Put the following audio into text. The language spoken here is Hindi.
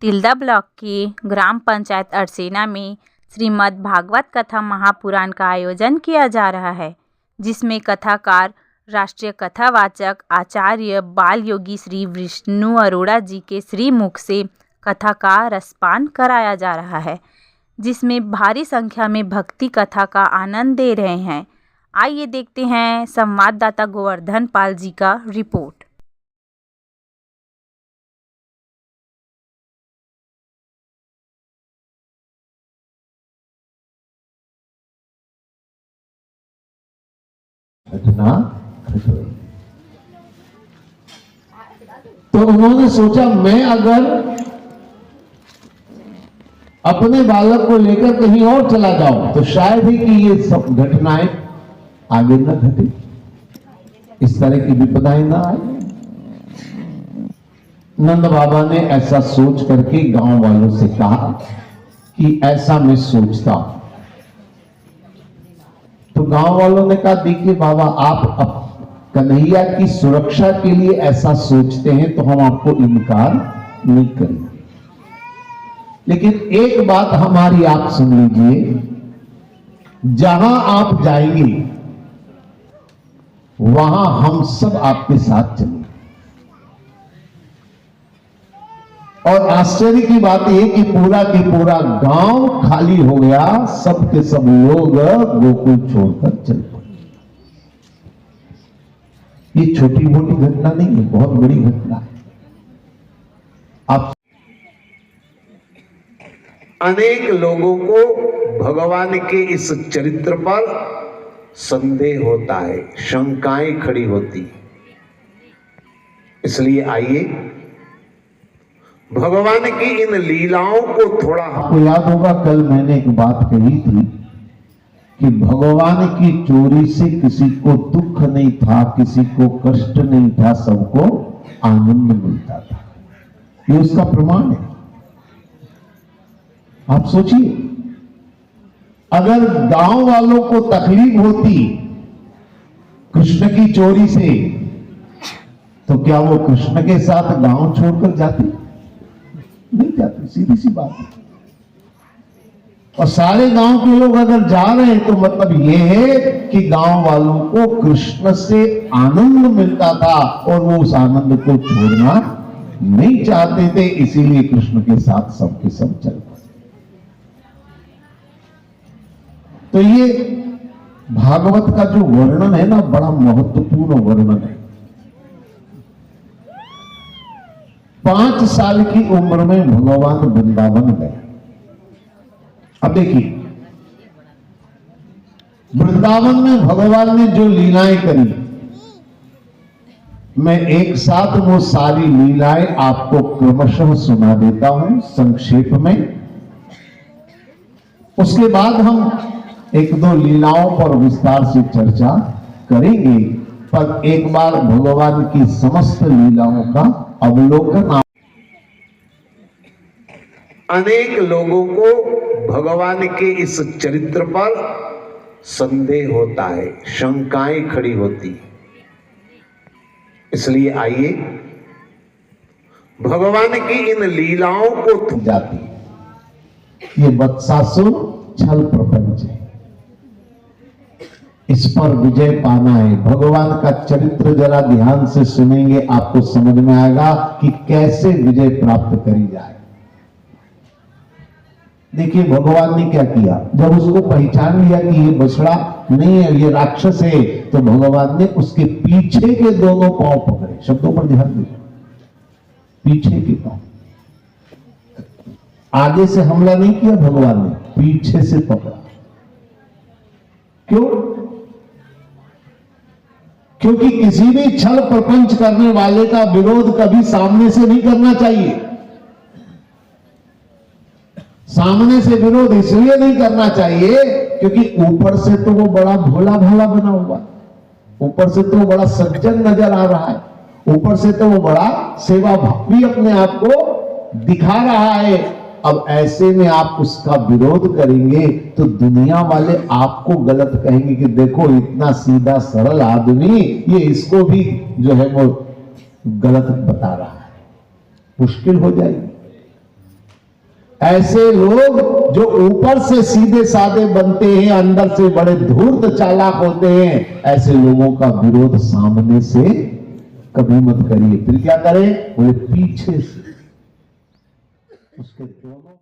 तिल्दा ब्लॉक की ग्राम पंचायत अड़सेना में श्रीमद् भागवत कथा महापुराण का आयोजन किया जा रहा है, जिसमें कथाकार राष्ट्रीय कथावाचक आचार्य बाल योगी श्री विष्णु अरोड़ा जी के श्रीमुख से कथा का रसपान कराया जा रहा है, जिसमें भारी संख्या में भक्ति कथा का आनंद दे रहे हैं। आइए देखते हैं संवाददाता गोवर्धन पाल जी का रिपोर्ट। घटना घट गई तो उन्होंने सोचा मैं अगर अपने बालक को लेकर कहीं और चला जाऊं तो शायद ही कि ये सब घटनाएं आगे न घटे, इस तरह की विपदाएं ना आए। नंद बाबा ने ऐसा सोच करके गांव वालों से कहा कि ऐसा मैं सोचता हूं। तो गांव वालों ने कहा देखिए बाबा, आप कन्हैया की सुरक्षा के लिए ऐसा सोचते हैं तो हम आपको इनकार नहीं करेंगे, लेकिन एक बात हमारी आप सुन लीजिए, जहां आप जाएंगे वहां हम सब आपके साथ चलेंगे। और आश्चर्य की बात यह कि पूरा की पूरा गांव खाली हो गया, सब के सब लोग गोकुल छोड़कर चल पड़े। ये छोटी मोटी घटना नहीं है, बहुत बड़ी घटना है। आप अनेक लोगों को भगवान के इस चरित्र पर संदेह होता है, शंकाएं खड़ी होती, इसलिए आइए भगवान की इन लीलाओं को थोड़ा। आपको याद होगा कल मैंने एक बात कही थी कि भगवान की चोरी से किसी को दुख नहीं था, किसी को कष्ट नहीं था, सबको आनंद मिलता था। ये उसका प्रमाण है। आप सोचिए, अगर गांव वालों को तकलीफ होती कृष्ण की चोरी से तो क्या वो कृष्ण के साथ गांव छोड़कर जाते? नहीं जाते, सीधी सी बात है। और सारे गांव के लोग अगर जा रहे हैं तो मतलब यह है कि गांव वालों को कृष्ण से आनंद मिलता था और वो उस आनंद को छोड़ना नहीं चाहते थे, इसीलिए कृष्ण के साथ सबके सब चल पड़े। तो ये भागवत का जो वर्णन है ना, बड़ा महत्वपूर्ण वर्णन है। 5 साल की उम्र में भगवान वृंदावन गए। अब देखिए, वृंदावन में भगवान ने जो लीलाएं करी, मैं एक साथ वो सारी लीलाएं आपको क्रमशः सुना देता हूं संक्षेप में। उसके बाद हम एक दो लीलाओं पर विस्तार से चर्चा करेंगे, पर एक बार भगवान की समस्त लीलाओं का अवलोकन। अनेक लोगों को भगवान के इस चरित्र पर संदेह होता है, शंकाएं खड़ी होती, इसलिए आइए भगवान की इन लीलाओं को जाती। ये बत्सासुर छल प्रपंच है, इस पर विजय पाना है। भगवान का चरित्र जरा ध्यान से सुनेंगे, आपको समझ में आएगा कि कैसे विजय प्राप्त करी जाए। देखिए भगवान ने क्या किया, जब उसको पहचान लिया कि ये बछड़ा नहीं है, ये राक्षस है, तो भगवान ने उसके पीछे के दोनों पांव पकड़े। शब्दों पर ध्यान दीजिए, पीछे के पांव। आगे से हमला नहीं किया भगवान ने, पीछे से पकड़ा। क्यों? क्योंकि किसी भी छल प्रपंच करने वाले का विरोध कभी सामने से नहीं करना चाहिए। सामने से विरोध इसलिए नहीं करना चाहिए क्योंकि ऊपर से तो वो बड़ा भोला भाला बना हुआ, ऊपर से तो वो बड़ा सज्जन नजर आ रहा है, ऊपर से तो वो बड़ा सेवा भावी अपने आप को दिखा रहा है। अब ऐसे में आप उसका विरोध करेंगे तो दुनिया वाले आपको गलत कहेंगे कि देखो इतना सीधा सरल आदमी, ये इसको भी जो है वो गलत बता रहा है, मुश्किल हो जाएगी। ऐसे लोग जो ऊपर से सीधे साधे बनते हैं, अंदर से बड़े धूर्त चालाक होते हैं, ऐसे लोगों का विरोध सामने से कभी मत करिए। फिर क्या करें? बोले पीछे से उसके दोनों